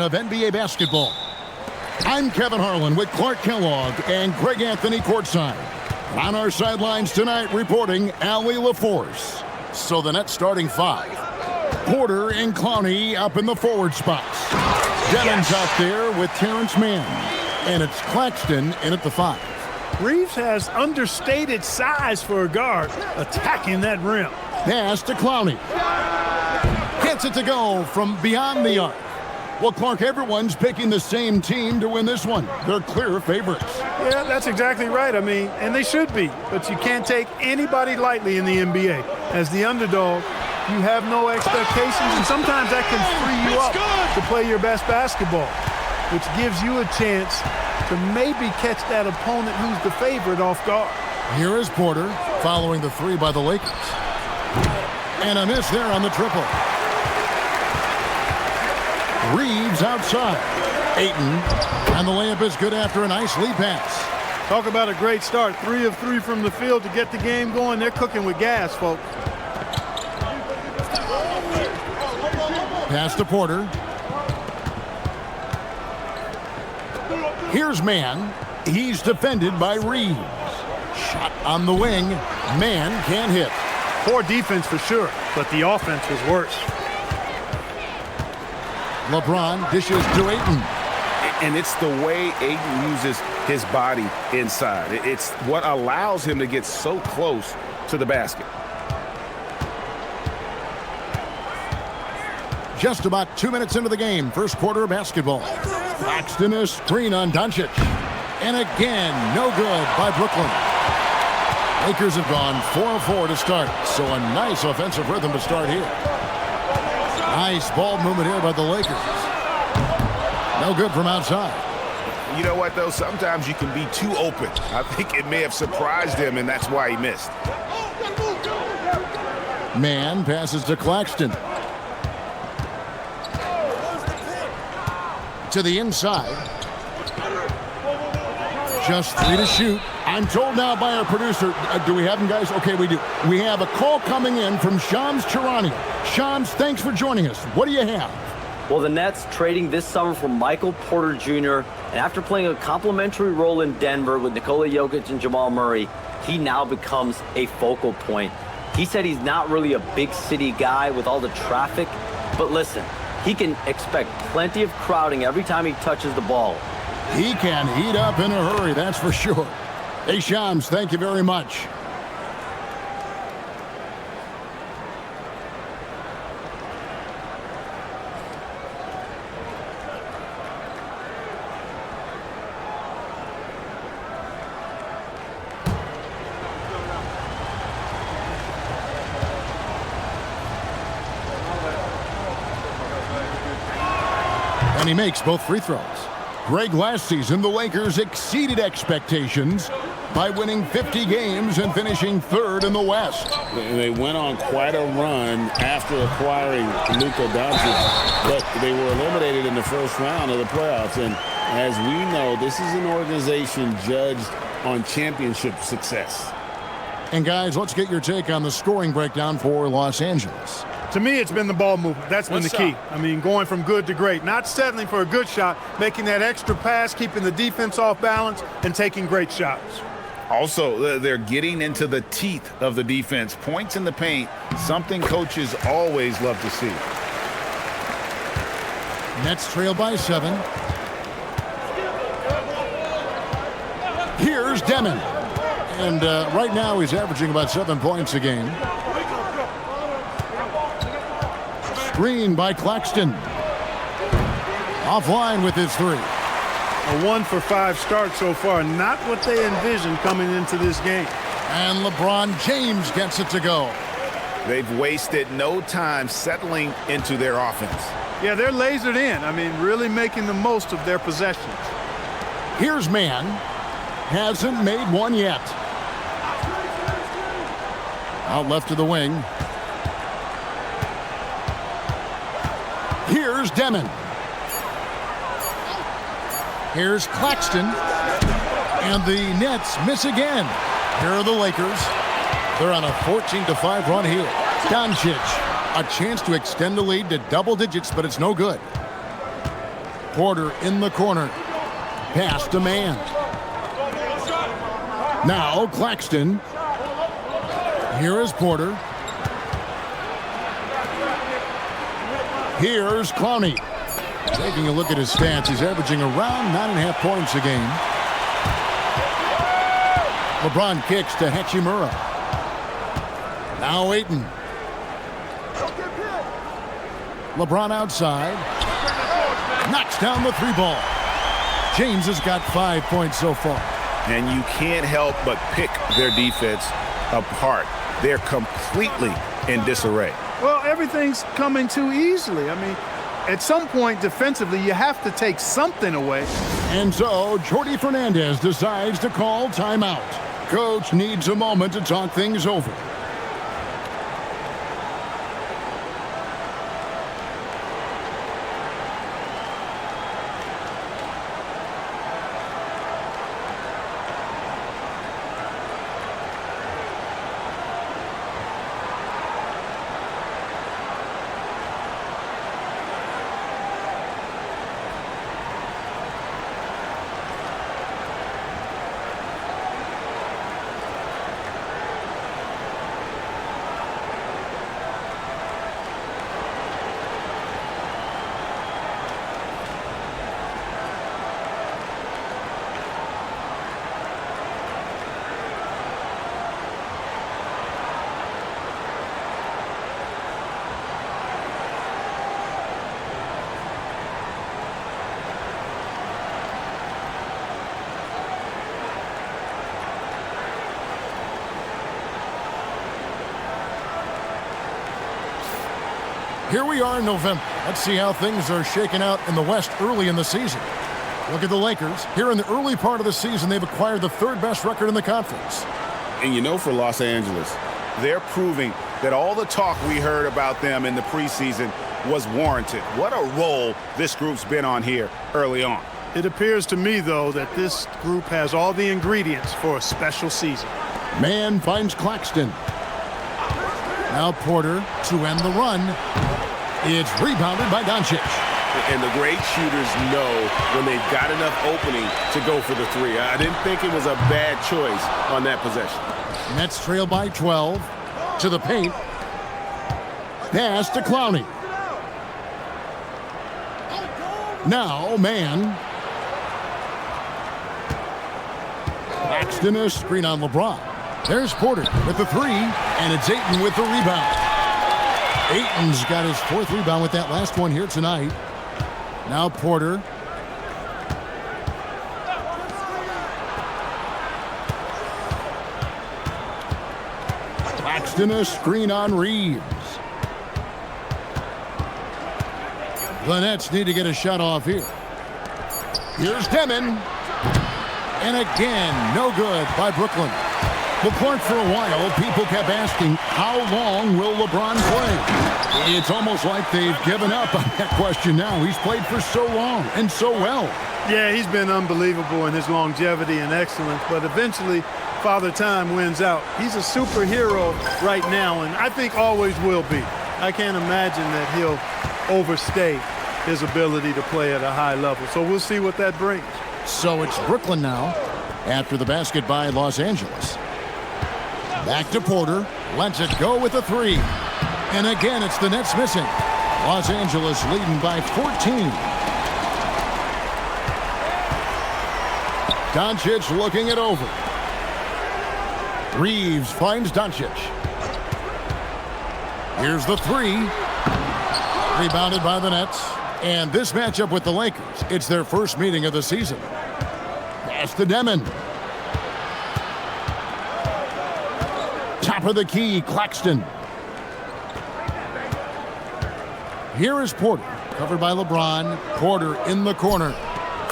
edition of NBA Basketball. I'm Kevin Harlan with Clark Kellogg and Greg Anthony courtside. On our sidelines tonight reporting Allie LaForce. So the Nets starting five. Porter and Clowney up in the forward spots. Devon's out there with Terrence Mann. And it's Claxton in at the five. Reeves has understated size for a guard, attacking that rim. Pass to Clowney. Gets it to go from beyond the arc. Well, Clark, everyone's picking the same team to win this one. They're clear favorites. Yeah, that's exactly right. I mean, and they should be. But you can't take anybody lightly in the NBA. As the underdog, you have no expectations, and sometimes that can free you up to play your best basketball, which gives you a chance to maybe catch that opponent who's the favorite off guard. Here is Porter following the three by the Lakers. And a miss there on the triple. Reeves outside. Ayton. And the layup is good after a nice lead pass. Talk about a great start. 3 of 3 from the field to get the game going. They're cooking with gas, folks. Pass to Porter. Here's Mann. He's defended by Reeves. Shot on the wing. Mann can't hit. Poor defense for sure, but the offense was worse. LeBron dishes to Ayton. And it's the way Ayton uses his body inside. It's what allows him to get so close to the basket. Just about 2 minutes into the game, first quarter of basketball. Claxton a screen on Doncic. And again, no good by Brooklyn. Lakers have gone 4-4 to start, so a nice offensive rhythm to start here. Nice ball movement here by the Lakers. No good from outside. You know what, though? Sometimes you can be too open. I think it may have surprised him, and that's why he missed. Mann passes to Claxton. To the inside. Just 3 to shoot. I'm told now by our producer, do we have him, guys? Okay, we do. We have a call coming in from Shams Charania. Shams, thanks for joining us. What do you have? Well, the Nets trading this summer for Michael Porter Jr., and after playing a complimentary role in Denver with Nikola Jokic and Jamal Murray, he now becomes a focal point. He said he's not really a big city guy with all the traffic, but listen, he can expect plenty of crowding every time he touches the ball. He can heat up in a hurry, that's for sure. Hey, Shams, thank you very much. And he makes both free throws. Greg, last season, the Lakers exceeded expectations by winning 50 games and finishing third in the West. They went on quite a run after acquiring Luka Doncic, but they were eliminated in the first round of the playoffs. And as we know, this is an organization judged on championship success. And guys, let's get your take on the scoring breakdown for Los Angeles. To me, it's been the ball movement. That's been the key. I mean, going from good to great. Not settling for a good shot, making that extra pass, keeping the defense off balance, and taking great shots. Also, they're getting into the teeth of the defense. Points in the paint, something coaches always love to see. Nets trail by 7. Here's Demon. And right now he's averaging about 7 points a game. Screen by Claxton. Offline with his 3. A 1 for 5 start so far. Not what they envisioned coming into this game. And LeBron James gets it to go. They've wasted no time settling into their offense. Yeah, they're lasered in. I mean, really making the most of their possessions. Here's Mann. Hasn't made one yet. Out left to the wing. Here's Demon. Here's Claxton. And the Nets miss again. Here are the Lakers. They're on a 14-5 run here. Doncic, a chance to extend the lead to double digits, but it's no good. Porter in the corner. Pass to man. Now Claxton. Here is Porter. Here's Clowney. Taking a look at his stats, he's averaging around 9.5 points a game. LeBron kicks to Hachimura. Now Ayton. LeBron outside. Knocks down the three ball. James has got 5 points so far. And you can't help but pick their defense apart. They're completely in disarray. Well, everything's coming too easily. I mean, at some point defensively, you have to take something away. And so Jordi Fernandez decides to call timeout. Coach needs a moment to talk things over. Here we are in November. Let's see how things are shaking out in the West early in the season. Look at the Lakers. Here in the early part of the season, they've acquired the third best record in the conference. And you know, for Los Angeles, They're proving that all the talk we heard about them in the preseason was warranted. What a role this group's been on here early on. It appears to me, though, that this group has all the ingredients for a special season. Man finds Claxton. Now Porter to end the run. It's rebounded by Doncic. And the great shooters know when they've got enough opening to go for the three. I didn't think it was a bad choice on that possession. Nets trail by 12. To the paint. Pass to Clowney. Now, man. Claxton a screen on LeBron. There's Porter with the three, and it's Ayton with the rebound. Ayton's got his fourth rebound with that last one here tonight. Now Porter. Claxton a screen on Reeves. The Nets need to get a shot off here. Here's Demon. And again, no good by Brooklyn. Well, Clark, for a while, people kept asking, how long will LeBron play? It's almost like they've given up on that question now. He's played for so long and so well. Yeah, he's been unbelievable in his longevity and excellence, but eventually Father Time wins out. He's a superhero right now, and I think always will be. I can't imagine that he'll overstay his ability to play at a high level. So we'll see what that brings. So it's Brooklyn now after the basket by Los Angeles. Back to Porter. Lets it go with a three. And again, it's the Nets missing. Los Angeles leading by 14. Doncic looking it over. Reeves finds Doncic. Here's the three. Rebounded by the Nets. And this matchup with the Lakers, it's their first meeting of the season. Pass to Demon. Top of the key, Claxton. Here is Porter, covered by LeBron. Porter in the corner.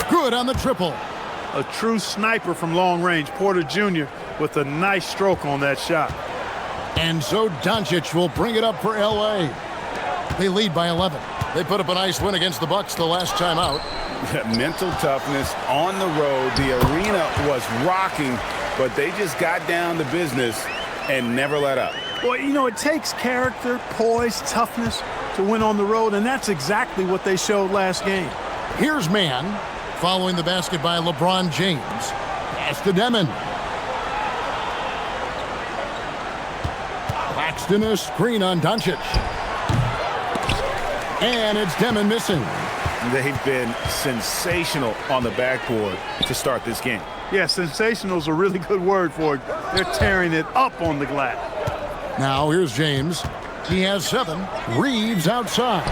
Good on the triple. A true sniper from long range, Porter Jr. with a nice stroke on that shot. And so Doncic will bring it up for L.A. They lead by 11. They put up a nice win against the Bucks the last time out. Mental toughness on the road. The arena was rocking, but they just got down to business and never let up. Well, you know, it takes character, poise, toughness to win on the road, and that's exactly what they showed last game. Here's man. Following the basket by LeBron James. Pass to Demon. Claxton a screen on Doncic. And it's Demon missing. They've been sensational on the backboard to start this game. Yeah, sensational is a really good word for it. They're tearing it up on the glass. Now here's James. He has 7. Reeves outside.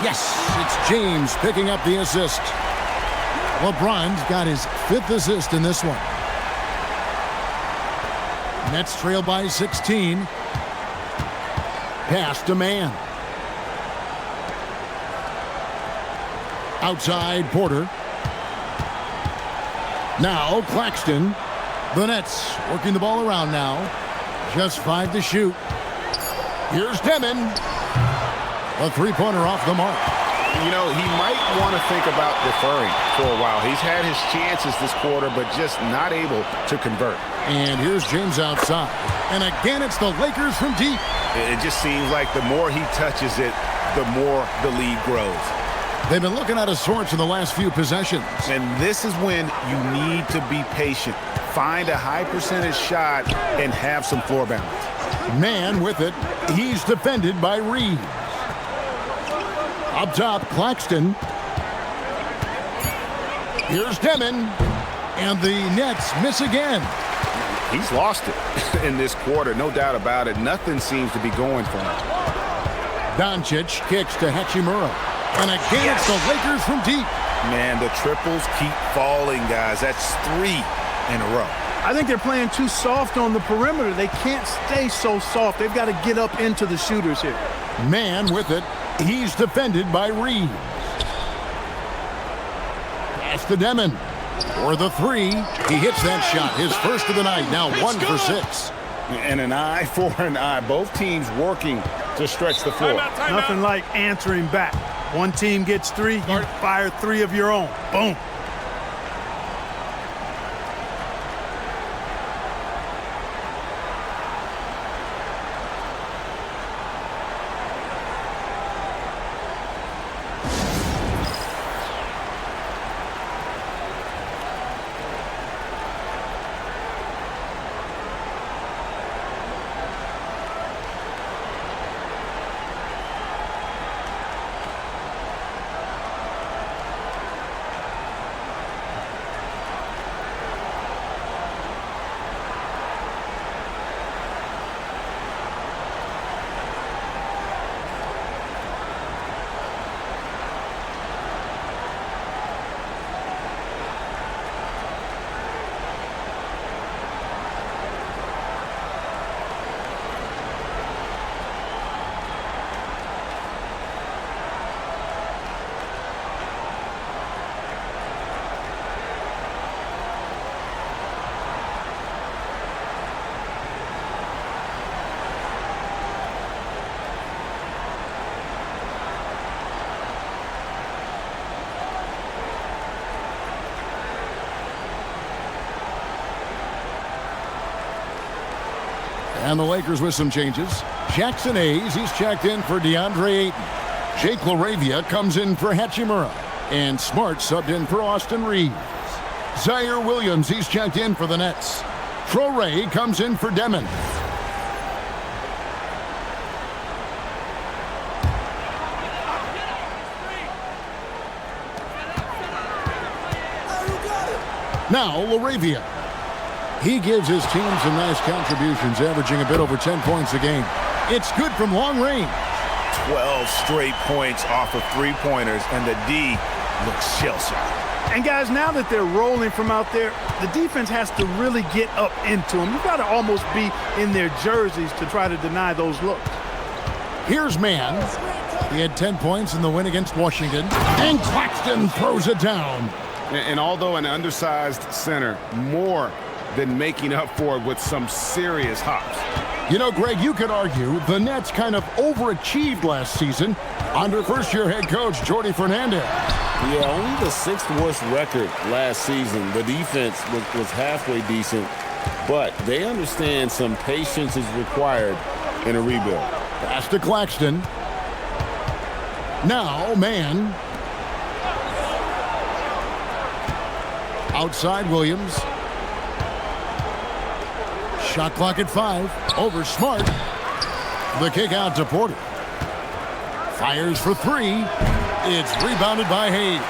Yes, it's James picking up the assist. LeBron's got his 5th assist in this one. Nets trail by 16. Pass to man. Outside Porter. Now Claxton. The Nets working the ball around now. Just 5 to shoot. Here's Demon. A three-pointer off the mark. You know, he might want to think about deferring for a while. He's had his chances this quarter, but just not able to convert. And here's James outside. And again, it's the Lakers from deep. It just seems like the more he touches it, the more the lead grows. They've been looking out of sorts in the last few possessions. And this is when you need to be patient. Find a high percentage shot and have some floor balance. Man with it. He's defended by Reeves. Up top, Claxton. Here's Demon. And the Nets miss again. He's lost it in this quarter, no doubt about it. Nothing seems to be going for him. Doncic kicks to Hachimura. And again, it's the Lakers from deep. Man, the triples keep falling, guys. That's 3 in a row. I think they're playing too soft on the perimeter. They can't stay so soft. They've got to get up into the shooters here. Man with it. He's defended by Reeves. Pass to Demon. For the 3. He hits that shot. His first of the night. Now 1 for 6. And an eye for an eye. Both teams working to stretch the floor. Nothing like answering back. One team gets 3, you fire 3 of your own. Boom. And the Lakers with some changes. Jackson Hayes, he's checked in for DeAndre Ayton. Jake LaRavia comes in for Hachimura. And Smart subbed in for Austin Reeves. Zaire Williams, he's checked in for the Nets. Traore comes in for Demon. Now LaRavia. He gives his team some nice contributions, averaging a bit over 10 points a game. It's good from long range. 12 straight points off of 3-pointers, and the D looks shell-shocked. And guys, now that they're rolling from out there, the defense has to really get up into them. You've got to almost be in their jerseys to try to deny those looks. Here's Man. He had 10 points in the win against Washington. And Claxton throws it down. And although an undersized center, more than making up for it with some serious hops. You know, Greg, you could argue the Nets kind of overachieved last season under first-year head coach Jordi Fernandez. Yeah, only the 6th worst record last season. The defense was halfway decent, but they understand some patience is required in a rebuild. Pass to Claxton. Now, Man. Outside Williams. Shot clock at 5. Over Smart. The kick out to Porter. Fires for 3. It's rebounded by Hayes.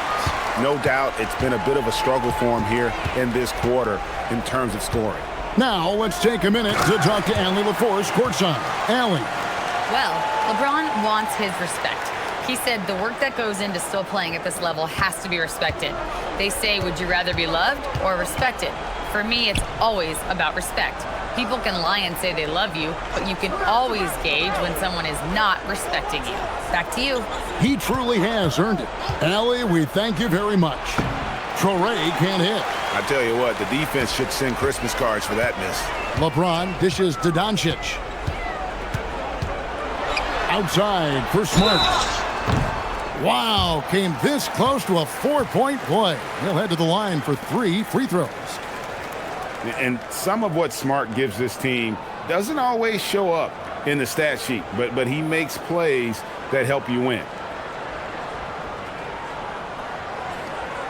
No doubt it's been a bit of a struggle for him here in this quarter in terms of scoring. Now let's take a minute to talk to Allie LaForce courtside. Allie. Well, LeBron wants his respect. He said the work that goes into still playing at this level has to be respected. They say, would you rather be loved or respected? For me, it's always about respect. People can lie and say they love you, but you can always gauge when someone is not respecting you. Back to you. He truly has earned it. Allie, we thank you very much. Traore can't hit. I tell you what, the defense should send Christmas cards for that miss. LeBron dishes to Doncic. Outside for Smart. Wow, came this close to a 4-point play. He'll head to the line for 3 free throws. And some of what Smart gives this team doesn't always show up in the stat sheet, but he makes plays that help you win.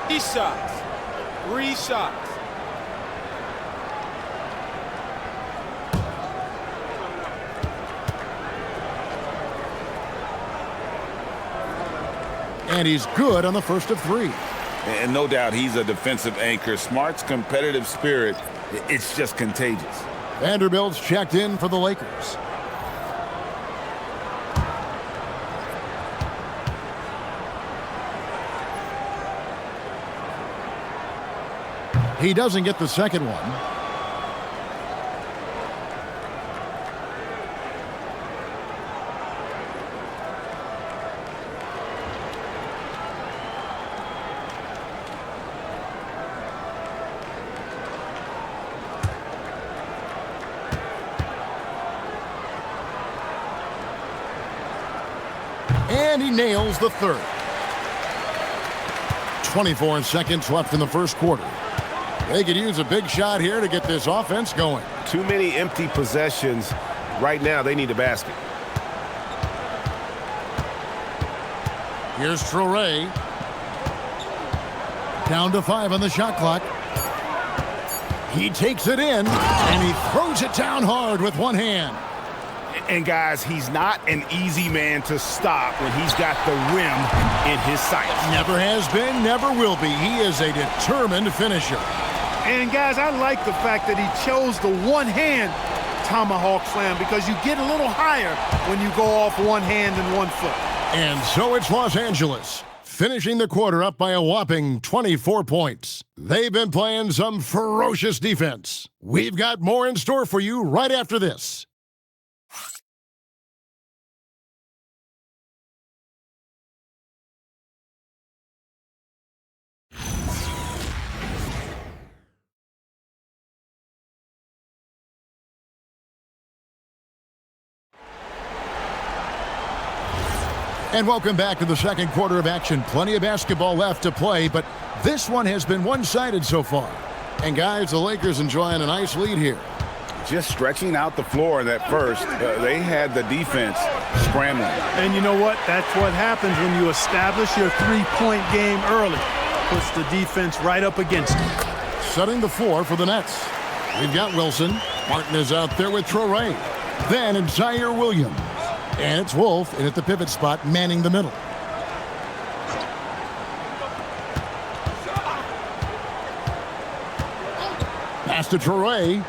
3 shots. 3 shots. And he's good on the first of 3. And no doubt he's a defensive anchor. Smart's competitive spirit, it's just contagious. Vanderbilt's checked in for the Lakers. He doesn't get the second one. And he nails the third. 24 seconds left in the first quarter. They could use a big shot here to get this offense going. Too many empty possessions. Right now, they need a basket. Here's Traore. Down to 5 on the shot clock. He takes it in, and he throws it down hard with one hand. And guys, he's not an easy man to stop when he's got the rim in his sights. Never has been, never will be. He is a determined finisher. And guys, I like the fact that he chose the one-hand tomahawk slam because you get a little higher when you go off one hand and 1 foot. And so it's Los Angeles, finishing the quarter up by a whopping 24 points. They've been playing some ferocious defense. We've got more in store for you right after this. And welcome back to the second quarter of action. Plenty of basketball left to play, but this one has been one-sided so far. And guys, the Lakers enjoying a nice lead here. Just stretching out the floor in that first. They had the defense scrambling. And you know what? That's what happens when you establish your three-point game early. Puts the defense right up against it. Setting the floor for the Nets. We've got Wilson. Martin is out there with Traore. Then it's Zaire Williams. And it's Wolf in at the pivot spot, manning the middle. Pass to Traore.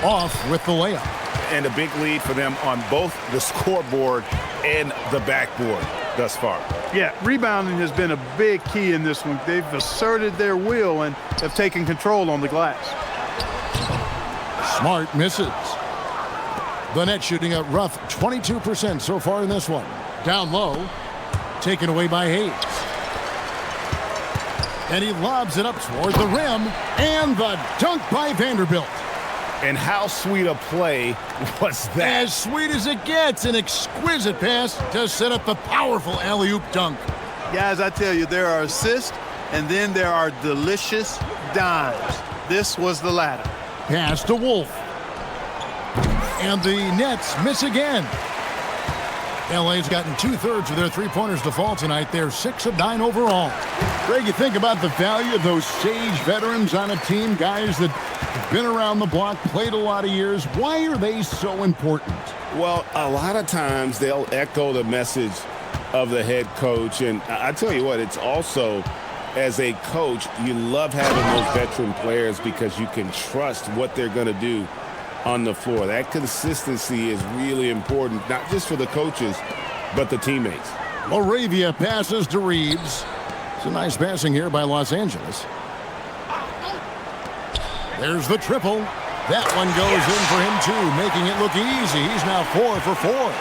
Off with the layup. And a big lead for them on both the scoreboard and the backboard thus far. Yeah, rebounding has been a big key in this one. They've asserted their will and have taken control on the glass. Smart misses. The Nets shooting a rough 22% so far in this one. Down low. Taken away by Hayes. And he lobs it up toward the rim. And the dunk by Vanderbilt. And how sweet a play was that? As sweet as it gets. An exquisite pass to set up the powerful alley-oop dunk. Guys, I tell you, there are assists, and then there are delicious dimes. This was the latter. Pass to Wolf. And the Nets miss again. LA's gotten 2/3 of their three-pointers to fall tonight. They're 6 of 9 overall. Greg, you think about the value of those sage veterans on a team, guys that have been around the block, played a lot of years. Why are they so important? Well, a lot of times they'll echo the message of the head coach. And I tell you what, it's also, as a coach, you love having those veteran players because you can trust what they're going to do on the floor. That consistency is really important, not just for the coaches, but the teammates. Laravia passes to Reeves. It's a nice passing here by Los Angeles. There's the triple. That one goes in for him, too, making it look easy. He's now 4 for 4.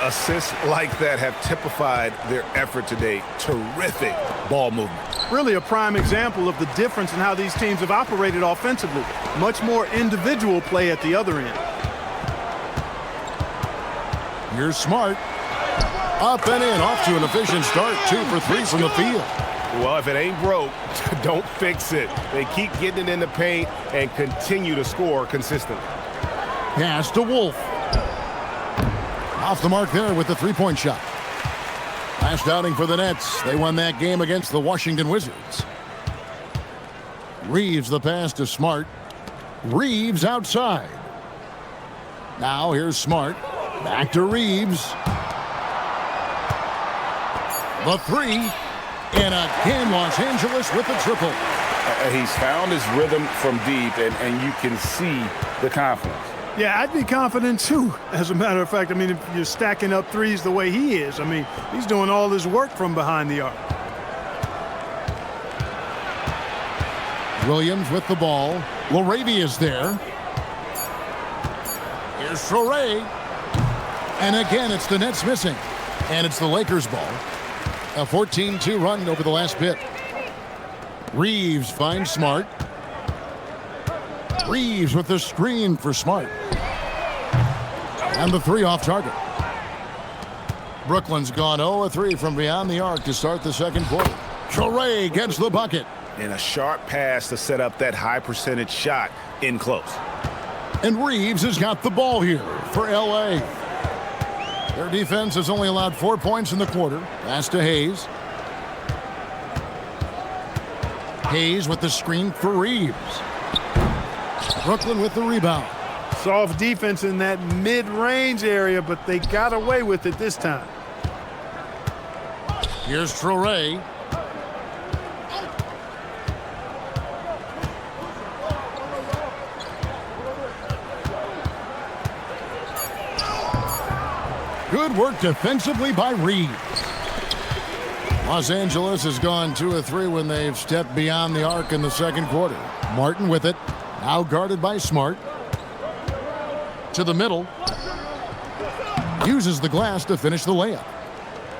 Assists like that have typified their effort today. Terrific ball movement. Really a prime example of the difference in how these teams have operated offensively. Much more individual play at the other end. Here's Smart. Up and in, off to an efficient start. 2 for 3 from the field. Well, if it ain't broke, don't fix it. They keep getting it in the paint and continue to score consistently. Pass to Wolf. Off the mark there with the three-point shot. Last outing for the Nets. They won that game against the Washington Wizards. Reeves the pass to Smart. Reeves outside. Now here's Smart. Back to Reeves. The three. And again, Los Angeles with the triple. He's found his rhythm from deep, and you can see the confidence. Yeah, I'd be confident, too. As a matter of fact, I mean, if you're stacking up threes the way he is, I mean, he's doing all his work from behind the arc. Williams with the ball. Laravia's there. Here's Traore. And again, it's the Nets missing. And it's the Lakers' ball. A 14-2 run over the last bit. Reeves finds Smart. Reeves with the screen for Smart. And the three off target. Brooklyn's gone 0-3 from beyond the arc to start the second quarter. Traore gets the bucket. And a sharp pass to set up that high percentage shot in close. And Reeves has got the ball here for LA. Their defense has only allowed 4 points in the quarter. Pass to Hayes. Hayes with the screen for Reeves. Brooklyn with the rebound. Soft defense in that mid-range area, but they got away with it this time. Here's Traore. Good work defensively by Reeves. Los Angeles has gone 2-3 when they've stepped beyond the arc in the second quarter. Martin with it. Now guarded by Smart. To the middle. Uses the glass to finish the layup.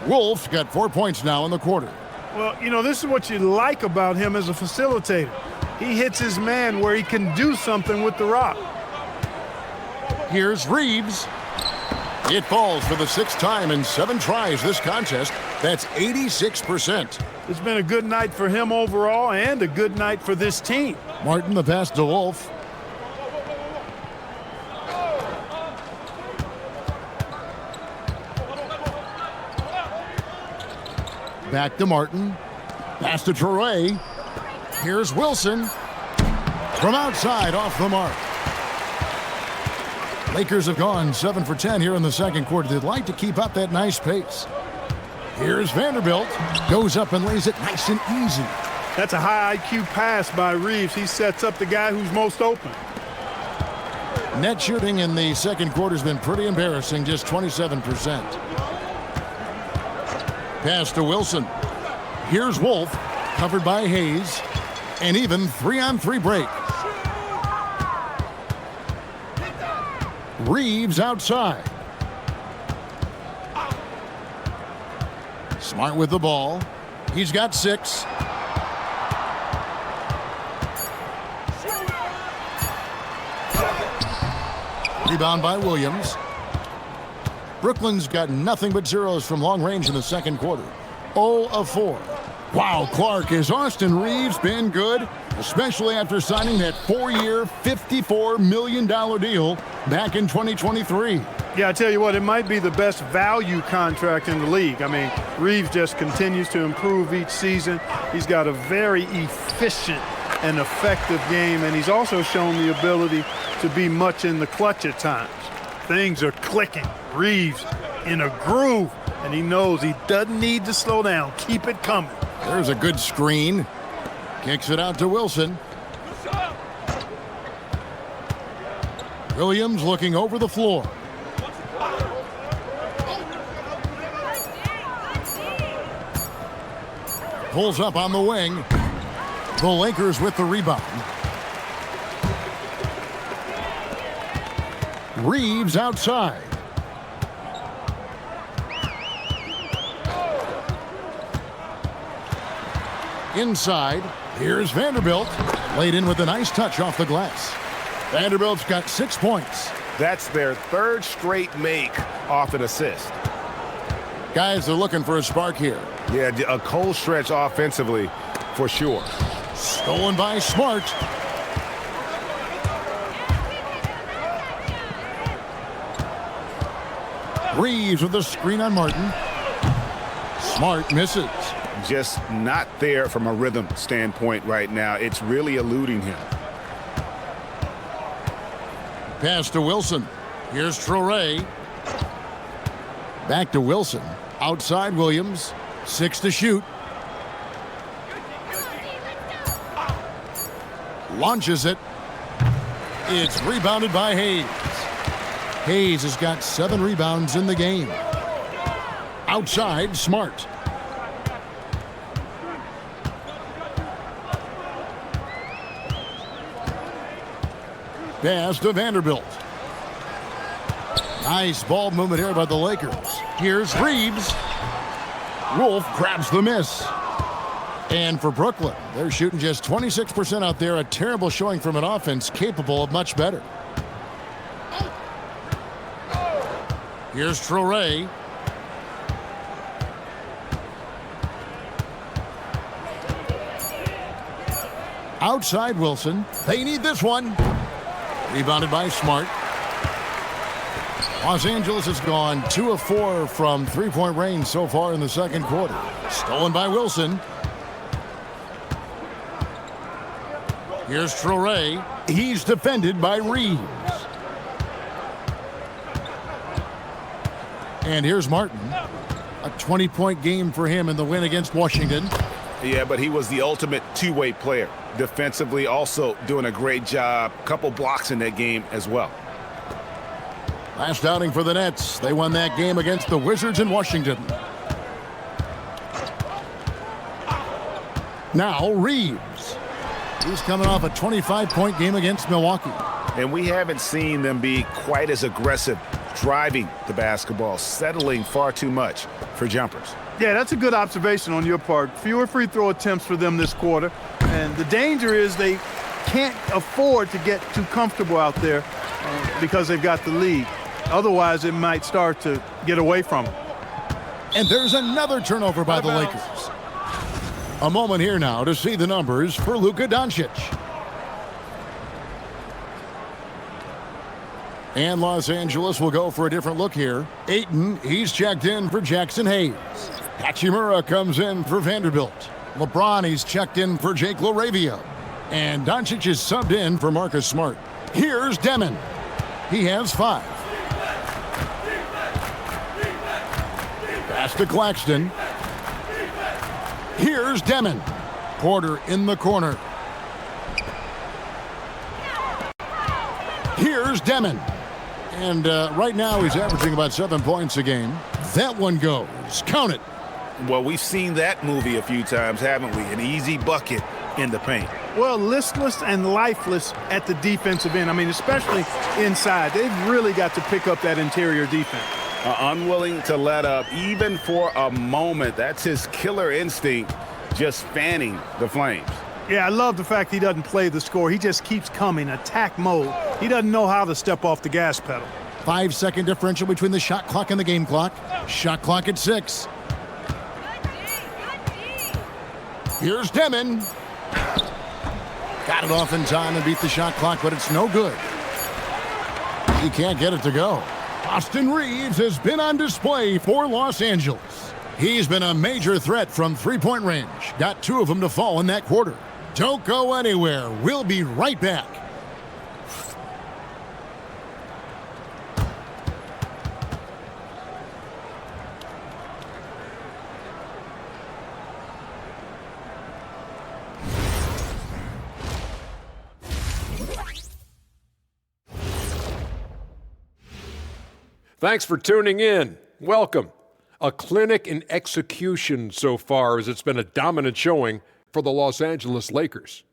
Wolf's got 4 points now in the quarter. Well, you know, this is what you like about him as a facilitator. He hits his man where he can do something with the rock. Here's Reeves. It falls for the 6th time in 7 tries this contest. That's 86%. It's been a good night for him overall and a good night for this team. Martin the pass to Wolf. Back to Martin. Pass to Traore. Here's Wilson. From outside, off the mark. Lakers have gone 7 for 10 here in the second quarter. They'd like to keep up that nice pace. Here's Vanderbilt. Goes up and lays it nice and easy. That's a high IQ pass by Reeves. He sets up the guy who's most open. Net shooting in the second quarter has been pretty embarrassing, just 27%. Pass to Wilson. Here's Wolf, covered by Hayes. An even 3-on-3 break. Reeves outside. Smart with the ball. He's got 6. Rebound by Williams. Brooklyn's got nothing but zeros from long range in the second quarter. 0 of 4. Wow, Clark, has Austin Reeves been good? Especially after signing that 4-year, $54 million deal back in 2023. Yeah, I tell you what, it might be the best value contract in the league. I mean, Reeves just continues to improve each season. He's got a very efficient and effective game, and he's also shown the ability to be much in the clutch at times. Things are clicking. Reeves in a groove, and he knows he doesn't need to slow down. Keep it coming. There's a good screen. Kicks it out to Wilson. Williams looking over the floor. Pulls up on the wing. The Lakers with the rebound. Reeves outside. Inside, here's Vanderbilt. Laid in with a nice touch off the glass. Vanderbilt's got 6 points. That's their third straight make off an assist. Guys are looking for a spark here. Yeah, a cold stretch offensively for sure. Stolen by Smart. Reeves with a screen on Martin. Smart misses. Just not there from a rhythm standpoint right now. It's really eluding him. Pass to Wilson. Here's Traore. Back to Wilson. Outside Williams. 6 to shoot. Launches it. It's rebounded by Hayes. Hayes has got 7 rebounds in the game. Outside, Smart. Pass to Vanderbilt. Nice ball movement here by the Lakers. Here's Reeves. Wolf grabs the miss. And for Brooklyn, they're shooting just 26% out there. A terrible showing from an offense capable of much better. Here's Traore. Outside Wilson. They need this one. Rebounded by Smart. Los Angeles has gone 2 of 4 from three-point range so far in the second quarter. Stolen by Wilson. Here's Traore. He's defended by Reeves. And here's Martin. A 20-point game for him in the win against Washington. Yeah, but he was the ultimate two-way player. Defensively, also doing a great job. Couple blocks in that game as well. Last outing for the Nets. They won that game against the Wizards in Washington. Now Reeves. He's coming off a 25-point game against Milwaukee. And we haven't seen them be quite as aggressive driving the basketball, settling far too much for jumpers. Yeah, that's a good observation on your part. Fewer free throw attempts for them this quarter. And the danger is they can't afford to get too comfortable out there because they've got the lead. Otherwise, it might start to get away from them. And there's another turnover by the Lakers. A moment here now to see the numbers for Luka Doncic. And Los Angeles will go for a different look here. Ayton, he's checked in for Jackson Hayes. Hachimura comes in for Vanderbilt. LeBron, he's checked in for Jake LaRavia. And Doncic is subbed in for Marcus Smart. Here's Demon. He has 5. Pass to Claxton. Here's Demon. Porter in the corner. Here's Demon. And right now he's averaging about 7 points a game. That one goes. Count it. Well, we've seen that movie a few times, haven't we? An easy bucket in the paint. Well, listless and lifeless at the defensive end. I mean, especially inside. They've really got to pick up that interior defense. Unwilling to let up even for a moment. That's his killer instinct, just fanning the flames. Yeah, I love the fact he doesn't play the score. He just keeps coming, attack mode. He doesn't know how to step off the gas pedal. 5-second differential between the shot clock and the game clock. Shot clock at 6. Here's Demon. Got it off in time and beat the shot clock, but it's no good. He can't get it to go. Austin Reeves has been on display for Los Angeles. He's been a major threat from three-point range. Got 2 of them to fall in that quarter. Don't go anywhere. We'll be right back. Thanks for tuning in. Welcome. A clinic in execution so far, as it's been a dominant showing for the Los Angeles Lakers.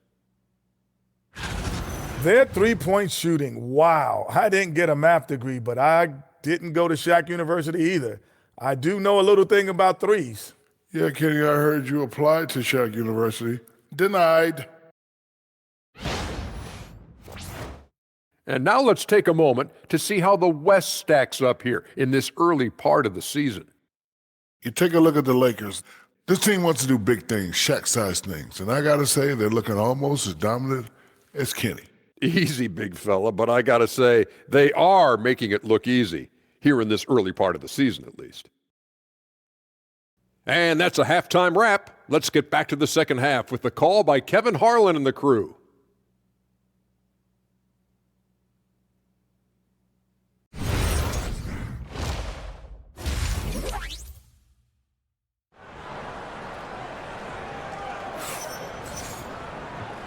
Their three-point shooting, wow. I didn't get a math degree, but I didn't go to Shaq University either. I do know a little thing about threes. Yeah, Kenny, I heard you applied to Shaq University. Denied. And now let's take a moment to see how the West stacks up here in this early part of the season. You take a look at the Lakers. This team wants to do big things, Shaq-sized things. And I got to say, they're looking almost as dominant as Kenny. Easy, big fella, but I got to say, they are making it look easy, here in this early part of the season at least. And that's a halftime wrap. Let's get back to the second half with the call by Kevin Harlan and the crew.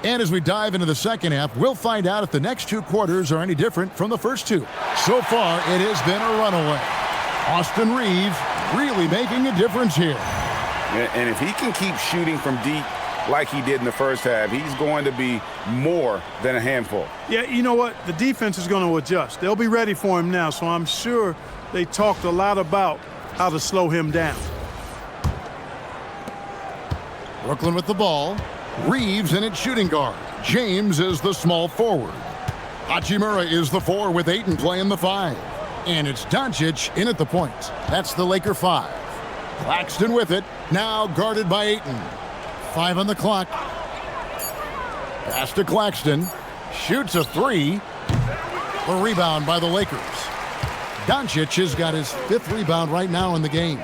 And as we dive into the second half, we'll find out if the next 2 quarters are any different from the first 2. So far, it has been a runaway. Austin Reeves really making a difference here. And if he can keep shooting from deep like he did in the first half, he's going to be more than a handful. Yeah, you know what? The defense is going to adjust. They'll be ready for him now, so I'm sure they talked a lot about how to slow him down. Brooklyn with the ball. Reeves in its shooting guard. James is the small forward. Hachimura is the 4 with Ayton playing the 5. And it's Doncic in at the point. That's the Laker 5. Claxton with it, now guarded by Ayton. 5 on the clock. Pass to Claxton. Shoots a 3. A rebound by the Lakers. Doncic has got his 5th rebound right now in the game.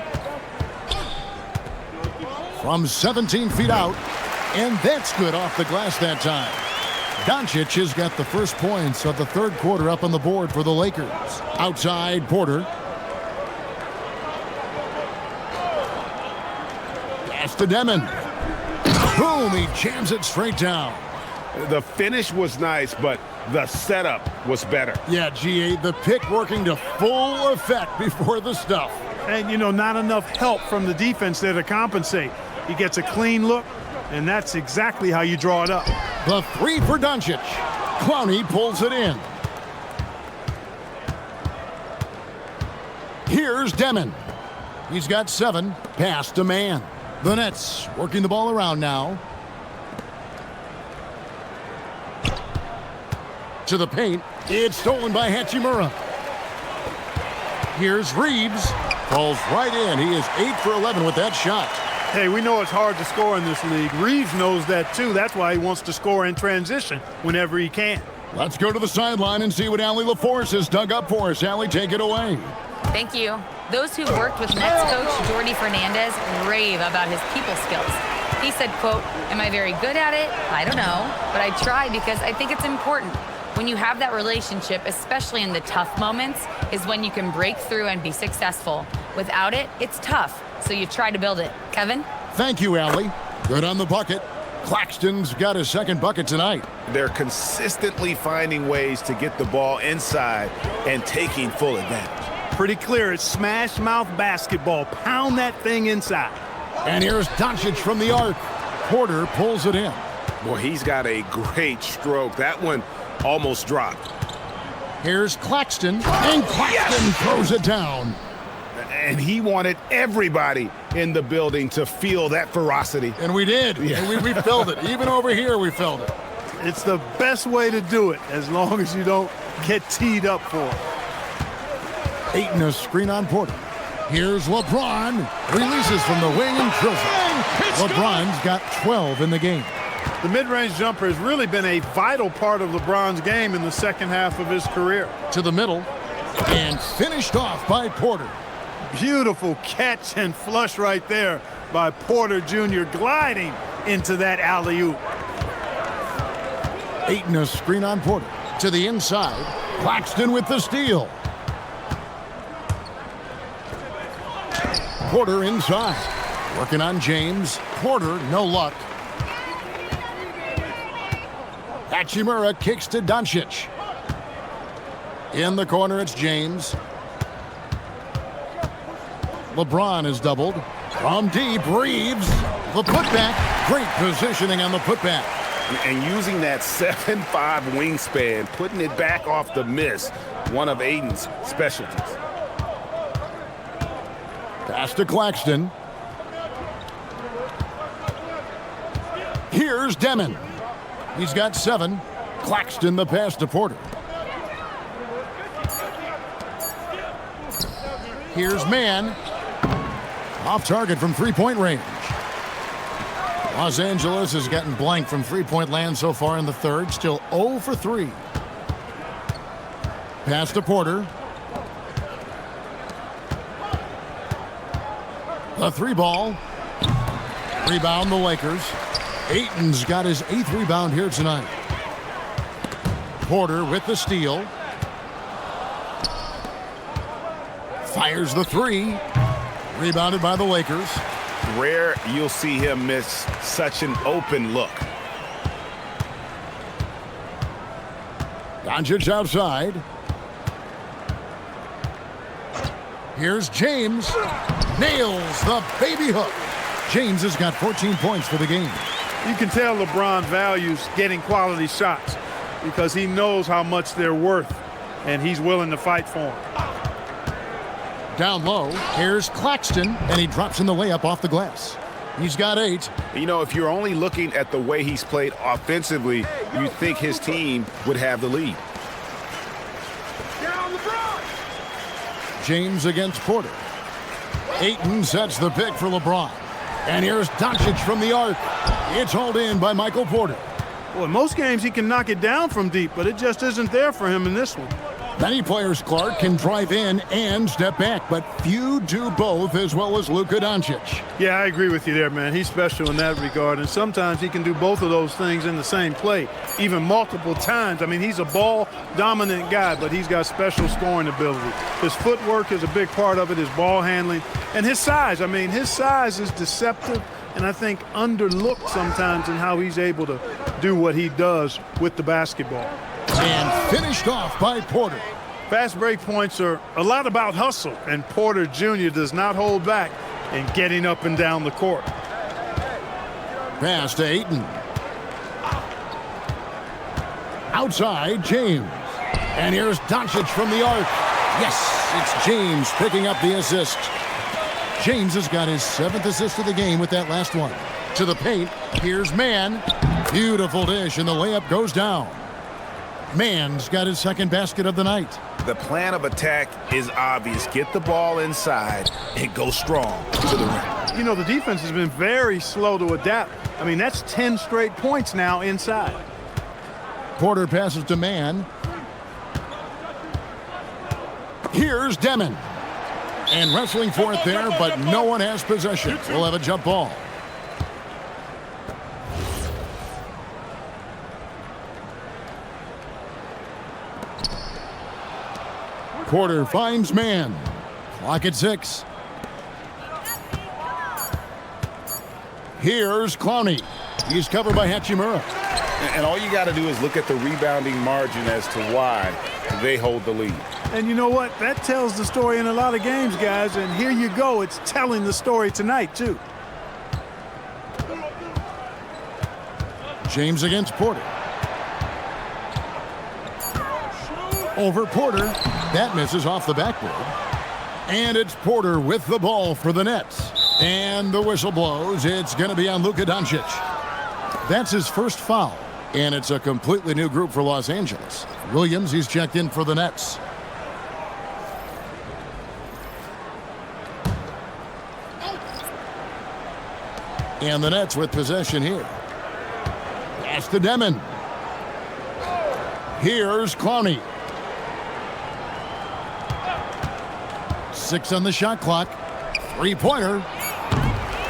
From 17 feet out. And that's good off the glass that time. Doncic has got the first points of the third quarter up on the board for the Lakers. Outside, Porter. Pass to Demon. Boom, he jams it straight down. The finish was nice, but the setup was better. Yeah, GA, the pick working to full effect before the stuff. And, you know, not enough help from the defense there to compensate. He gets a clean look. And that's exactly how you draw it up. The 3 for Doncic. Clowney pulls it in. Here's Demon. He's got 7. Pass to Man. The Nets working the ball around now. To the paint. It's stolen by Hachimura. Here's Reeves. Falls right in. He is 8 for 11 with that shot. Hey, we know it's hard to score in this league. Reeves knows that, too. That's why he wants to score in transition whenever he can. Let's go to the sideline and see what Allie LaForce has dug up for us. Allie, take it away. Thank you. Those who've worked with Nets coach Jordy Fernandez rave about his people skills. He said, quote, "Am I very good at it? I don't know, but I try because I think it's important. When you have that relationship, especially in the tough moments, is when you can break through and be successful. Without it, it's tough. So you try to build it." Kevin? Thank you, Allie. Good on the bucket. Claxton's got his second bucket tonight. They're consistently finding ways to get the ball inside and taking full advantage. Pretty clear. It's smash mouth basketball. Pound that thing inside. And here's Doncic from the arc. Porter pulls it in. Boy, he's got a great stroke. That one almost dropped. Here's Claxton. And Claxton throws it down. And he wanted everybody in the building to feel that ferocity. And we did. Yeah. And we felt it. Even over here, we felt it. It's the best way to do it, as long as you don't get teed up for it. Ayton a screen on Porter. Here's LeBron. Releases from the wing and drills it. LeBron's got 12 in the game. The mid-range jumper has really been a vital part of LeBron's game in the second half of his career. To the middle. And finished off by Porter. Beautiful catch and flush right there by Porter Jr. gliding into that alley-oop. Ayton a screen on Porter. To the inside. Claxton with the steal. Porter inside. Working on James. Porter, no luck. Hachimura kicks to Doncic. In the corner, it's James. LeBron is doubled. From deep, Reeves. The putback. Great positioning on the putback. And using that 7'5" wingspan, putting it back off the miss, one of Ayton's specialties. Pass to Claxton. Here's Demon. He's got 7. Claxton the pass to Porter. Here's Mann. Off target from three-point range. Los Angeles has gotten blank from three-point land so far in the third. Still 0 for 3. Pass to Porter. The 3-ball. Rebound the Lakers. Ayton's got his 8th rebound here tonight. Porter with the steal. Fires the 3. Rebounded by the Lakers. Rare you'll see him miss such an open look. Doncic outside. Here's James. Nails the baby hook. James has got 14 points for the game. You can tell LeBron values getting quality shots because he knows how much they're worth, and he's willing to fight for them. Down low, here's Claxton, and he drops in the layup off the glass. He's got 8. You know, if you're only looking at the way he's played offensively, you'd think his team would have the lead. James against Porter. Ayton sets the pick for LeBron. And here's Doncic from the arc. It's hauled in by Michael Porter. Well, in most games he can knock it down from deep, but it just isn't there for him in this one. Many players, Clark, can drive in and step back, but few do both as well as Luka Doncic. Yeah, I agree with you there, man. He's special in that regard, and sometimes he can do both of those things in the same play, even multiple times. I mean, he's a ball-dominant guy, but he's got special scoring ability. His footwork is a big part of it, his ball handling, and his size. I mean, his size is deceptive and I think underlooked sometimes in how he's able to do what he does with the basketball. And finished off by Porter. Fast break points are a lot about hustle, and Porter Jr. does not hold back in getting up and down the court. Pass to Ayton. Outside, James. And here's Doncic from the arc. Yes, it's James picking up the assist. James has got his 7th assist of the game with that last one. To the paint, here's Mann. Beautiful dish, and the layup goes down. Mann's got his 2nd basket of the night. The plan of attack is obvious. Get the ball inside and go strong to the rim. You know, the defense has been very slow to adapt. I mean, that's 10 straight points now inside. Porter passes to Mann. Here's Demon. And wrestling for it there, but no one has possession. We'll have a jump ball. Porter finds Mann. Clock at 6. Here's Clowney. He's covered by Hachimura. And all you got to do is look at the rebounding margin as to why they hold the lead. And you know what? That tells the story in a lot of games, guys. And here you go. It's telling the story tonight, too. James against Porter. Over Porter. That misses off the backboard. And it's Porter with the ball for the Nets. And the whistle blows. It's going to be on Luka Doncic. That's his first foul. And it's a completely new group for Los Angeles. Williams, he's checked in for the Nets. And the Nets with possession here. Pass to Demon. 6 on the shot clock. Three-pointer.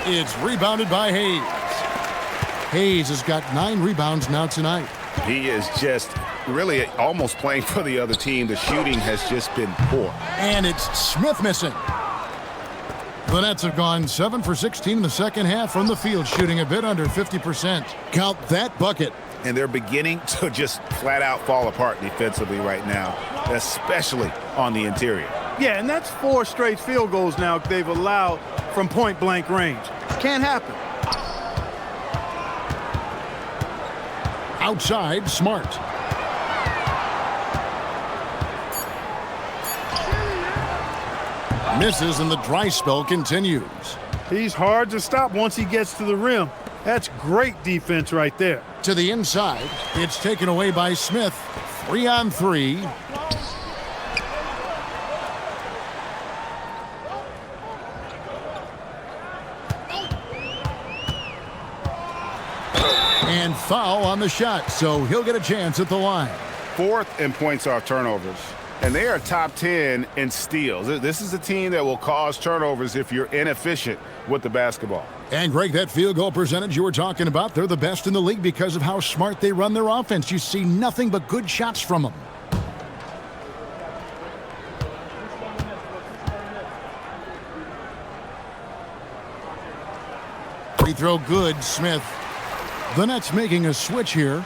It's rebounded by Hayes. Hayes has got 9 rebounds now tonight. He is just really almost playing for the other team. The shooting has just been poor. And it's Smith missing. The Nets have gone 7 for 16 in the second half from the field, shooting a bit under 50%. Count that bucket. And they're beginning to just flat out fall apart defensively right now, especially on the interior. Yeah, and that's 4 straight field goals now they've allowed from point-blank range. Can't happen. Outside, Smart. Misses and the dry spell continues. He's hard to stop once he gets to the rim. That's great defense right there. To the inside, it's taken away by Smith. 3-on-3. And foul on the shot, so he'll get a chance at the line. 4th in points off turnovers. And they are top 10 in steals. This is a team that will cause turnovers if you're inefficient with the basketball. And Greg, that field goal percentage you were talking about, they're the best in the league because of how smart they run their offense. You see nothing but good shots from them. Free throw good, Smith. The Nets making a switch here.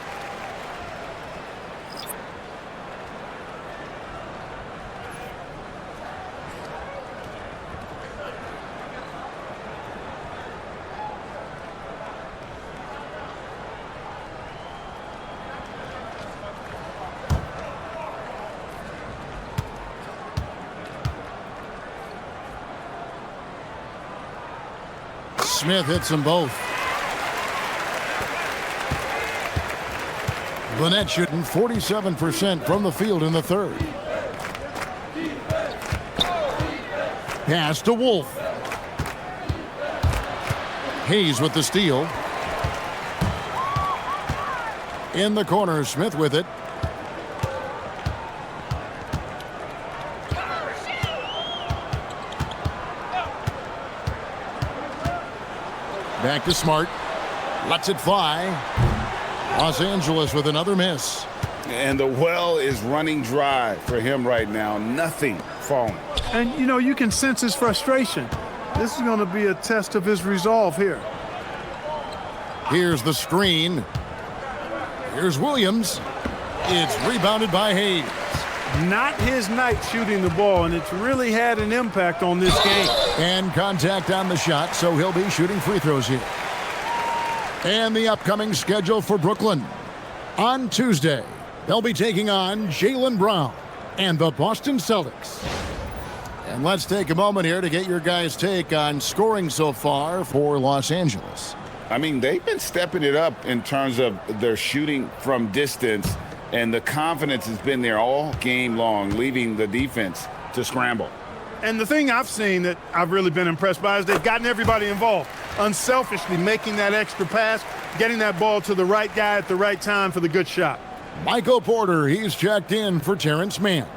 Smith hits them both. The Nets shooting 47% from the field in the third. Pass to Wolf. Hayes with the steal. In the corner, Smith with it. Back to Smart. Lets it fly. Los Angeles with another miss. And the well is running dry for him right now. Nothing falling. And, you know, you can sense his frustration. This is going to be a test of his resolve here. Here's the screen. Here's Williams. It's rebounded by Hayes. Not his night shooting the ball, and it's really had an impact on this game. And contact on the shot, so he'll be shooting free throws here. And the upcoming schedule for Brooklyn. On Tuesday, they'll be taking on Jaylen Brown and the Boston Celtics. And let's take a moment here to get your guys' take on scoring so far for Los Angeles. I mean, they've been stepping it up in terms of their shooting from distance, and the confidence has been there all game long, leaving the defense to scramble. And the thing I've seen that I've really been impressed by is they've gotten everybody involved, unselfishly making that extra pass, getting that ball to the right guy at the right time for the good shot. Michael Porter, he's checked in for Terrence Mann.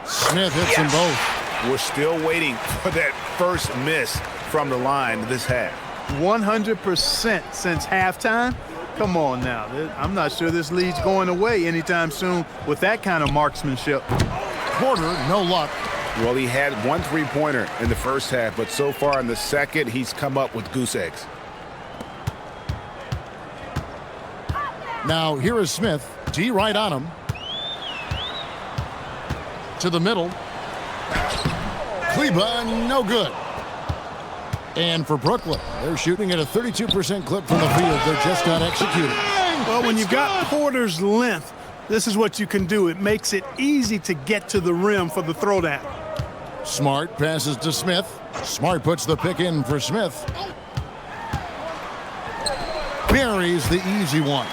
Smith hits them both. We're still waiting for that first miss from the line this half. 100% since halftime. Come on now. I'm not sure this lead's going away anytime soon with that kind of marksmanship. Porter, no luck. Well, he had 1 3-pointer in the first half, but so far in the second, he's come up with goose eggs. Now, here is Smith. D right on him. To the middle. Kleba, no good. And for Brooklyn, they're shooting at a 32% clip from the field. They're just not executing. Well, when you've got Porter's length, this is what you can do. It makes it easy to get to the rim for the throwdown. Smart passes to Smith. Smart puts the pick in for Smith. Buries the easy one.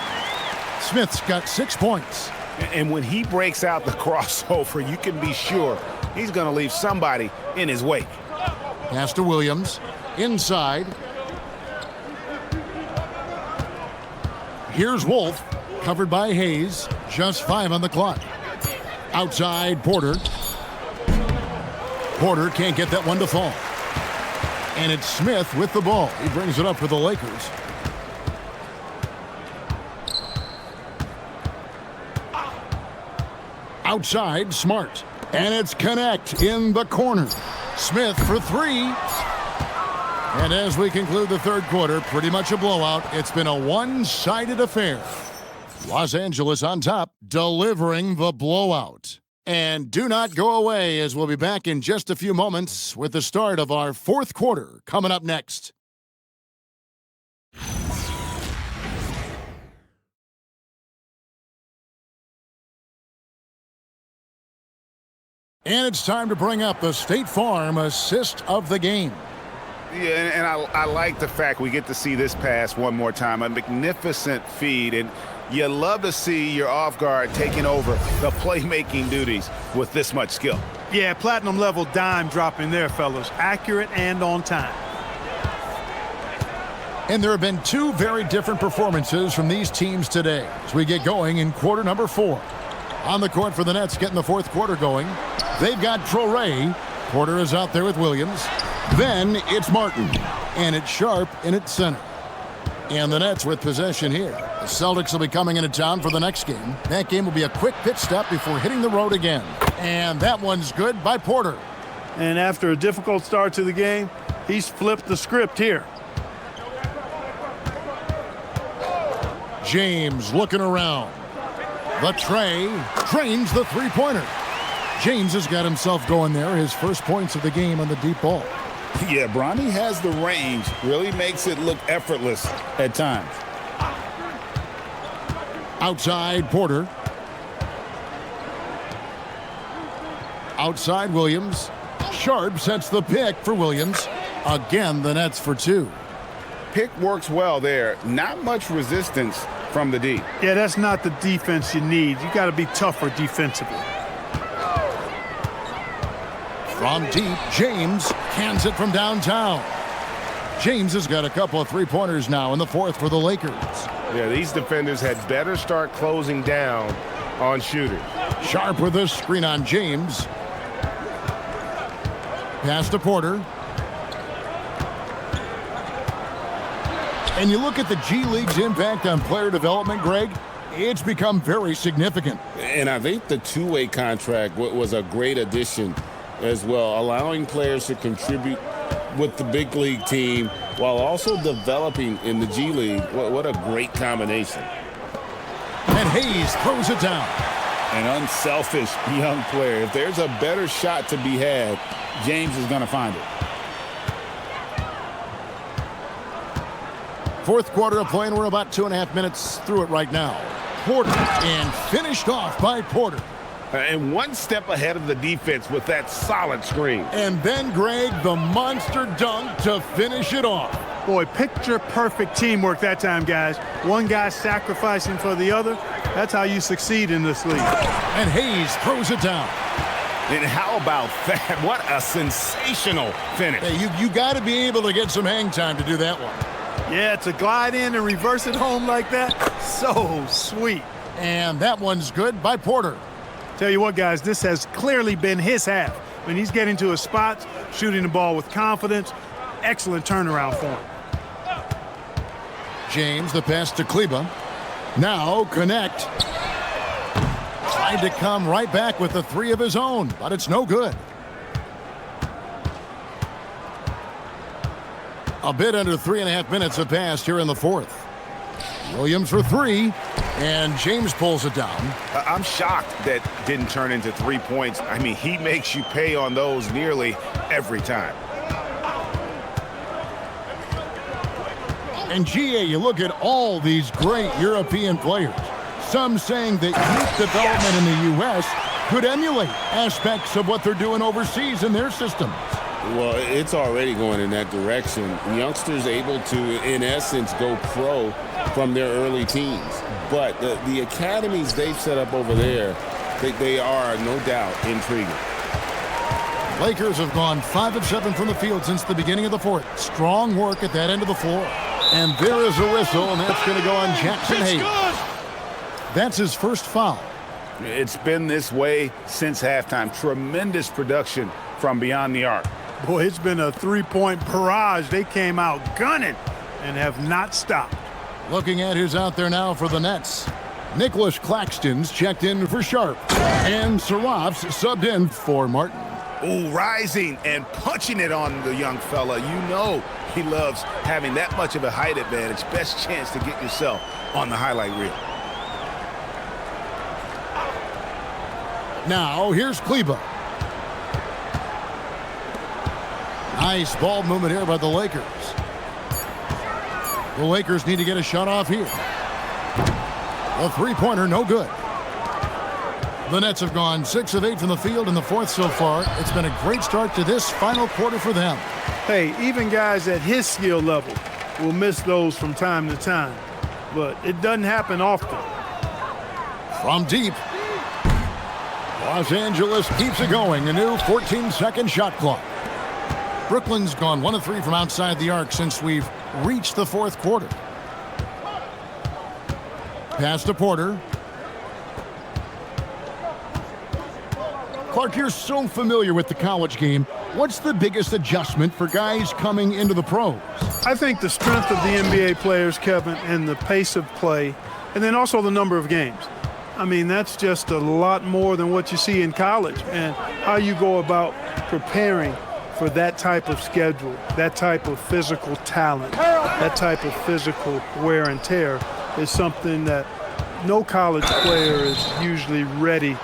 Smith's got 6 points. And when he breaks out the crossover, you can be sure he's going to leave somebody in his wake. Pass to Williams. Inside. Here's Wolf, covered by Hayes. Just 5 on the clock. Outside, Porter. Porter can't get that one to fall. And it's Smith with the ball. He brings it up for the Lakers. Outside, Smart. And it's Connect in the corner. Smith for 3. And as we conclude the third quarter, pretty much a blowout. It's been a one-sided affair. Los Angeles on top, delivering the blowout. And do not go away, as we'll be back in just a few moments with the start of our fourth quarter coming up next. And it's time to bring up the State Farm assist of the game. Yeah, and I like the fact we get to see this pass one more time. A magnificent feed, and you love to see your off guard taking over the playmaking duties with this much skill. Yeah, platinum level dime dropping there, fellas. Accurate and on time. And there have been 2 very different performances from these teams today as we get going in quarter number 4. On the court for the Nets, getting the fourth quarter going. They've got Traore. Porter is out there with Williams. Then it's Martin. And it's Sharp in its center. And the Nets with possession here. The Celtics will be coming into town for the next game. That game will be a quick pit stop before hitting the road again. And that one's good by Porter. And after a difficult start to the game, he's flipped the script here. James looking around. The tray drains the three-pointer. James has got himself going there. His first points of the game on the deep ball. Yeah, Bronny has the range. Really makes it look effortless at times. Outside, Porter. Outside, Williams. Sharp sets the pick for Williams. Again, the Nets for 2. Pick works well there. Not much resistance from the D. Yeah, that's not the defense you need. You got to be tougher defensively. From deep, James cans it from downtown. James has got a couple of three-pointers now in the fourth for the Lakers. Yeah, these defenders had better start closing down on shooters. Sharp with a screen on James. Pass to Porter. And you look at the G League's impact on player development, Greg, it's become very significant. And I think the two-way contract was a great addition as well, allowing players to contribute with the big league team while also developing in the G League. What a great combination. And Hayes throws it down. An unselfish young player. If there's a better shot to be had, James is going to find it. Fourth quarter of play, and we're about 2.5 minutes through it right now. Porter, and finished off by Porter. And one step ahead of the defense with that solid screen. And then, Greg, the monster dunk to finish it off. Boy, picture-perfect teamwork that time, guys. One guy sacrificing for the other. That's how you succeed in this league. And Hayes throws it down. And how about that? What a sensational finish. Hey, you got to be able to get some hang time to do that one. Yeah, to glide in and reverse it home like that, so sweet. And that one's good by Porter. Tell you what, guys, this has clearly been his half. When he's getting to his spots, shooting the ball with confidence, excellent turnaround for him. James, the pass to Kleba. Now connect. Tried to come right back with the three of his own, but it's no good. A bit under 3.5 minutes have passed here in the fourth. Williams for 3, and James pulls it down. I'm shocked that didn't turn into 3 points. I mean, he makes you pay on those nearly every time. And GA, you look at all these great European players. Some saying that youth development in the U.S. could emulate aspects of what they're doing overseas in their systems. Well, it's already going in that direction. Youngsters able to, in essence, go pro from their early teens. But the academies they've set up over there, they are, no doubt, intriguing. Lakers have gone 5 of 7 from the field since the beginning of the fourth. Strong work at that end of the floor. And there is a whistle, and that's going to go on Jackson Hayes. That's his first foul. It's been this way since halftime. Tremendous production from beyond the arc. Boy, it's been a three-point barrage. They came out gunning and have not stopped. Looking at who's out there now for the Nets. Nicholas Claxton's checked in for Sharp. And Saraf's subbed in for Martin. Ooh, rising and punching it on the young fella. You know he loves having that much of a height advantage. Best chance to get yourself on the highlight reel. Now, here's Kleba. Nice ball movement here by the Lakers. The Lakers need to get a shot off here. A three-pointer, no good. The Nets have gone 6 of 8 from the field in the fourth so far. It's been a great start to this final quarter for them. Hey, even guys at his skill level will miss those from time to time, but it doesn't happen often. From deep, Los Angeles keeps it going. A new 14-second shot clock. Brooklyn's gone 1 of 3 from outside the arc since we've reached the fourth quarter. Pass to Porter. Clark, you're so familiar with the college game. What's the biggest adjustment for guys coming into the pros? I think the strength of the NBA players, Kevin, and the pace of play, and then also the number of games. I mean, that's just a lot more than what you see in college, and how you go about preparing for that type of schedule, that type of physical talent, that type of physical wear and tear is something that no college player is usually ready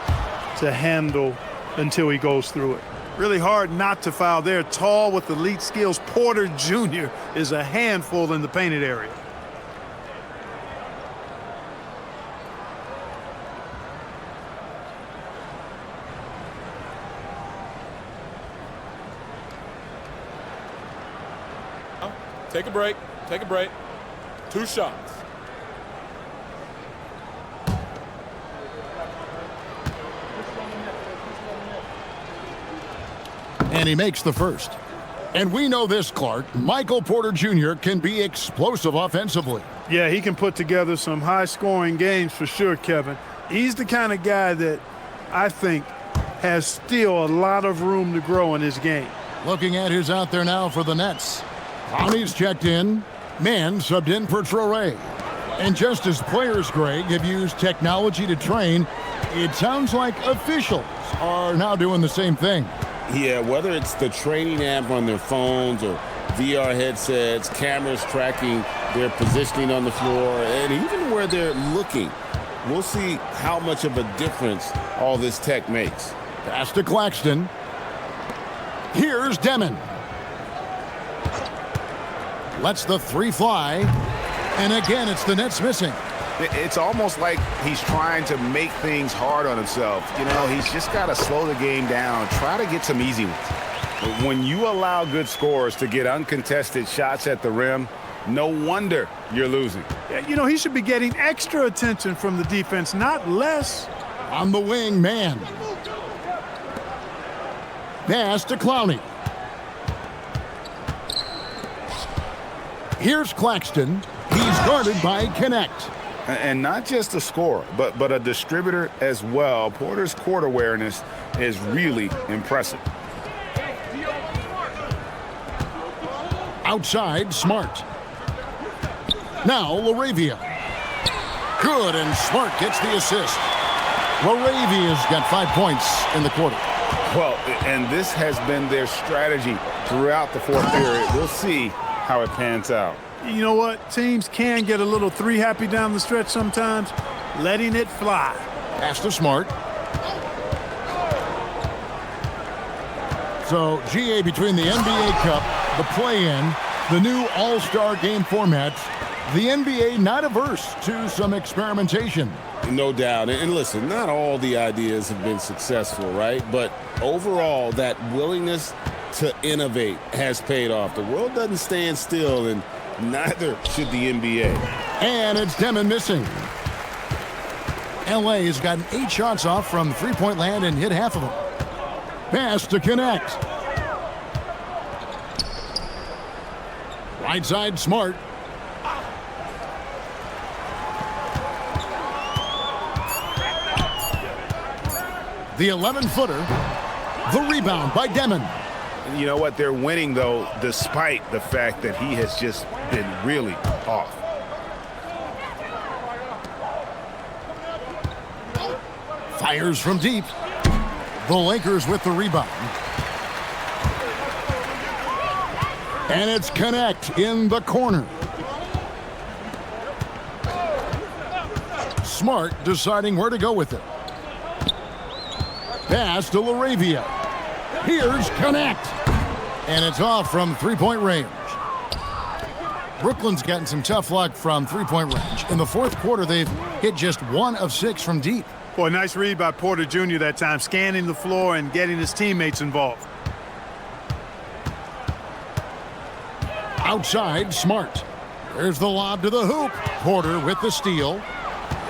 to handle until he goes through it. Really hard not to foul there. Tall with elite skills. Porter Jr. is a handful in the painted area. Take a break. Take a break. 2 shots. And he makes the first. And we know this, Clark. Michael Porter Jr. can be explosive offensively. Yeah, he can put together some high-scoring games for sure, Kevin. He's the kind of guy that I think has still a lot of room to grow in his game. Looking at who's out there now for the Nets. Conley's checked in. Mann subbed in for Traore. And just as players, Greg, have used technology to train, it sounds like officials are now doing the same thing. Yeah, whether it's the training app on their phones or VR headsets, cameras tracking their positioning on the floor, and even where they're looking, we'll see how much of a difference all this tech makes. Pass to Claxton. Here's Demon. Lets the 3 fly. And again, it's the Nets missing. It's almost like he's trying to make things hard on himself. You know, he's just got to slow the game down, try to get some easy ones. But when you allow good scorers to get uncontested shots at the rim, no wonder you're losing. Yeah, you know, he should be getting extra attention from the defense, not less. On the wing, man. Pass to Clowney. Here's Claxton. He's guarded by Connect. And not just a scorer, but a distributor as well. Porter's court awareness is really impressive. Outside, Smart. Now, LaRavia. Good, and Smart gets the assist. LaRavia's got 5 points in the quarter. Well, and this has been their strategy throughout the fourth period. We'll see how it pans out. You know what? Teams can get a little 3 happy down the stretch sometimes, letting it fly. Pass to Smart. So, GA, between the NBA Cup, the play-in, the new All-Star game formats, the NBA not averse to some experimentation. No doubt. And listen, not all the ideas have been successful, right? But overall, that willingness to innovate has paid off. The world doesn't stand still, and neither should the NBA. And it's Demon missing. LA has gotten 8 shots off from three-point land and hit half of them. Pass to Connect. Right side, Smart. The 11-footer. The rebound by Demon. You know what? They're winning, though, despite the fact that he has just been really off. Fires from deep. The Lakers with the rebound. And it's Connect in the corner. Smart deciding where to go with it. Pass to LaRavia. Here's Connect. And it's off from three-point range. Brooklyn's gotten some tough luck from three-point range. In the fourth quarter, they've hit just 1 of 6 from deep. Boy, nice read by Porter Jr. that time, scanning the floor and getting his teammates involved. Outside, Smart. There's the lob to the hoop. Porter with the steal.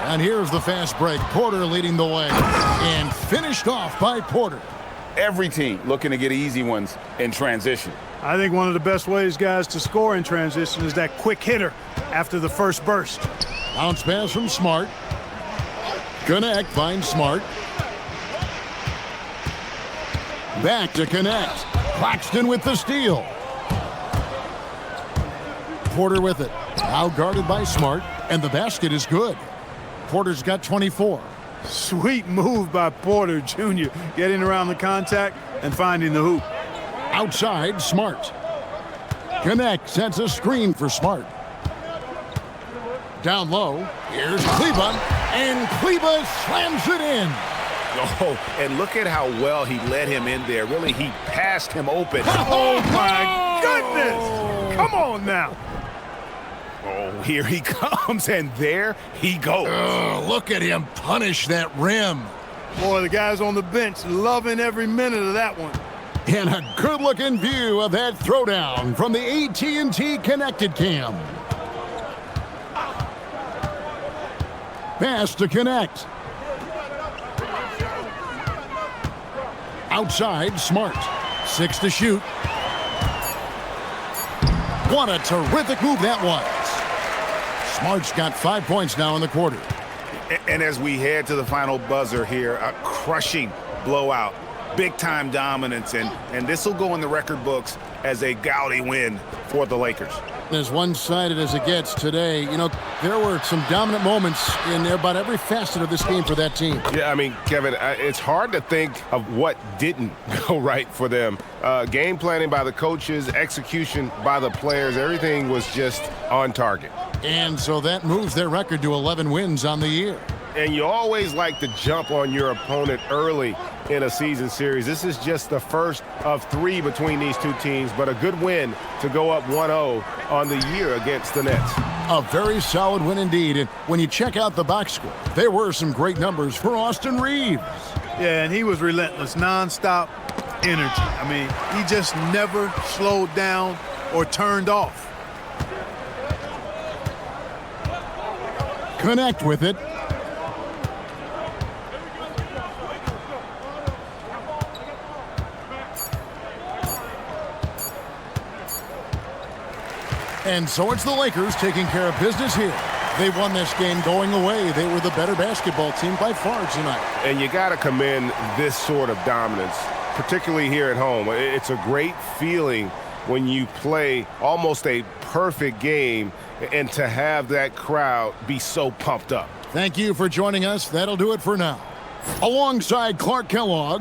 And here's the fast break. Porter leading the way. And finished off by Porter. Every team looking to get easy ones in transition. I think one of the best ways, guys, to score in transition is that quick hitter after the first burst. Bounce pass from Smart. Connect finds Smart. Back to Connect. Claxton with the steal. Porter with it. Now guarded by Smart. And the basket is good. Porter's got 24. Sweet move by Porter Jr. Getting around the contact and finding the hoop. Outside, Smart. Connect sets a screen for Smart. Down low, here's Kleba, and Kleba slams it in. Oh, and look at how well he led him in there. Really, he passed him open. Oh, my goodness! Come on now. Oh, here he comes, and there he goes. Look at him punish that rim. Boy, the guys on the bench loving every minute of that one. And a good-looking view of that throwdown from the AT&T Connected Cam. Pass to Connect. Outside, Smart. 6 to shoot. What a terrific move that was. Smart's got 5 points now in the quarter. And as we head to the final buzzer here, a crushing blowout, big-time dominance, and this will go in the record books as a gaudy win for the Lakers. As one-sided as it gets today, you know, there were some dominant moments in about every facet of this game for that team. Yeah, I mean, Kevin, it's hard to think of what didn't go right for them. Game planning by the coaches, execution by the players, everything was just on target. And so that moves their record to 11 wins on the year. And you always like to jump on your opponent early in a season series. This is just the first of 3 between these two teams, but a good win to go up 1-0 on the year against the Nets. A very solid win indeed. And when you check out the box score, there were some great numbers for Austin Reeves. Yeah, and he was relentless, nonstop energy. I mean, he just never slowed down or turned off. Connect with it. And so it's the Lakers taking care of business here. They won this game going away. They were the better basketball team by far tonight. And you got to commend this sort of dominance, particularly here at home. It's a great feeling when you play almost a perfect game and to have that crowd be so pumped up. Thank you for joining us. That'll do it for now. Alongside Clark Kellogg.